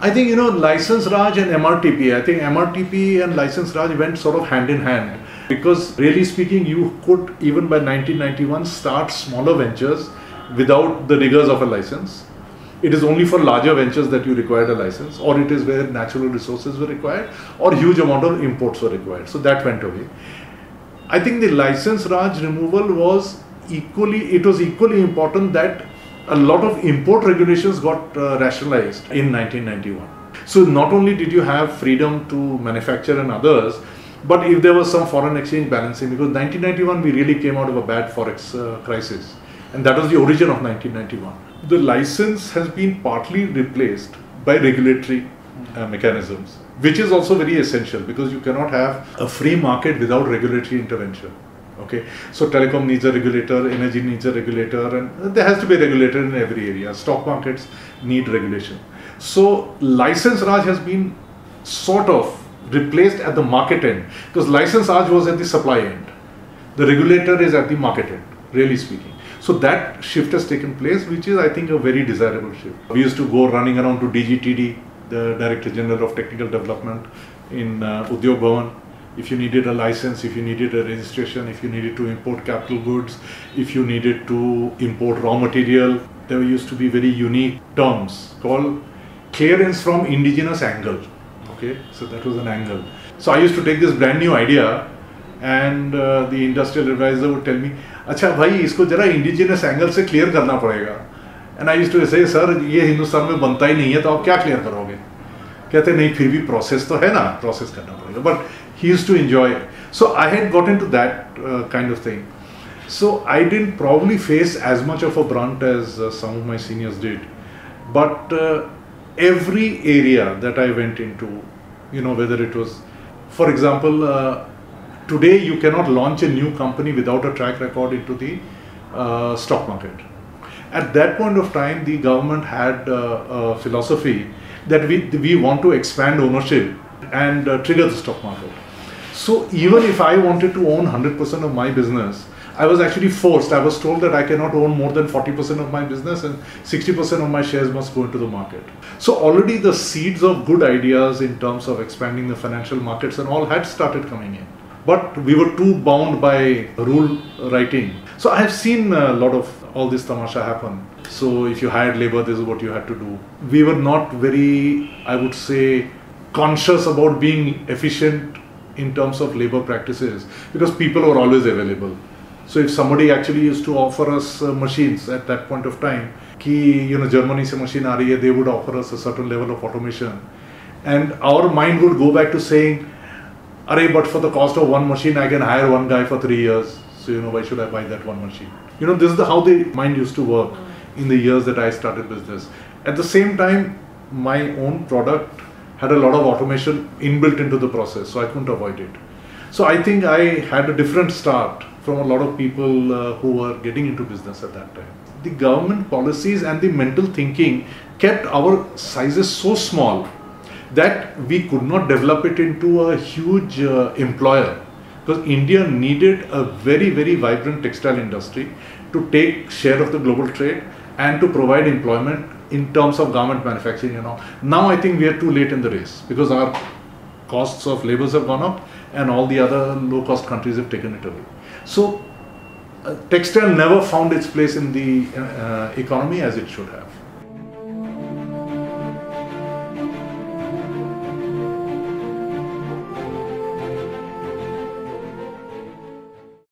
I think, license Raj and MRTP, I think MRTP and license Raj went sort of hand in hand, because really speaking, you could even by 1991 start smaller ventures without the rigors of a license. It is only for larger ventures that you required a license, or it is where natural resources were required or huge amount of imports were required. So that went away. I think the license Raj removal was equally important that a lot of import regulations got rationalized in 1991. So not only did you have freedom to manufacture and others, but if there was some foreign exchange balancing, because 1991 we really came out of a bad forex crisis, and that was the origin of 1991. The license has been partly replaced by regulatory mechanisms, which is also very essential, because you cannot have a free market without regulatory intervention. Okay, so telecom needs a regulator, energy needs a regulator, and there has to be a regulator in every area. Stock markets need regulation. So license Raj has been sort of replaced at the market end, because license Raj was at the supply end. The regulator is at the market end, really speaking. So that shift has taken place, which is, I think, a very desirable shift. We used to go running around to DGTD, the Director General of Technical Development in Udyog Bhavan. If you needed a license, if you needed a registration, if you needed to import capital goods, if you needed to import raw material, there used to be very unique terms called clearance from indigenous angle. Okay, so that was an angle. So I used to take this brand new idea, and the industrial advisor would tell me, "Acha bhai, isko jara indigenous angle se clear karna padega." And I used to say, "Sir, ये हिंदुस्तान में बनता ही नहीं है, तो आप क्या clear करोगे?" कहते नहीं, फिर भी process तो है ना, process करना पड़ेगा. But he used to enjoy it. So I had got into that kind of thing. So I didn't probably face as much of a brunt as some of my seniors did. But every area that I went into, whether it was, for example, today you cannot launch a new company without a track record into the stock market. At that point of time, the government had a philosophy that we want to expand ownership and trigger the stock market. So even if I wanted to own 100% of my business, I was actually forced. I was told that I cannot own more than 40% of my business, and 60% of my shares must go into the market. So already the seeds of good ideas in terms of expanding the financial markets and all had started coming in. But we were too bound by rule writing. So I have seen a lot of all this tamasha happen. So if you hired labor, this is what you had to do. We were not very, I would say, conscious about being efficient in terms of labor practices, because people were always available. So if somebody actually used to offer us machines at that point of time, ki Germany se machine aa rahi hai, they would offer us a certain level of automation, and our mind would go back to saying, "Arey, but for the cost of one machine, I can hire one guy for 3 years. So why should I buy that one machine?" This is how the mind used to work in the years that I started business. At the same time, my own product had a lot of automation inbuilt into the process, so I couldn't avoid it. So I think I had a different start from a lot of people who were getting into business at that time. The government policies and the mental thinking kept our sizes so small that we could not develop it into a huge employer, because India needed a very, very vibrant textile industry to take share of the global trade and to provide employment in terms of garment manufacturing. Now I think we are too late in the race, because our costs of labors have gone up and all the other low-cost countries have taken it away. So textile never found its place in the economy as it should have.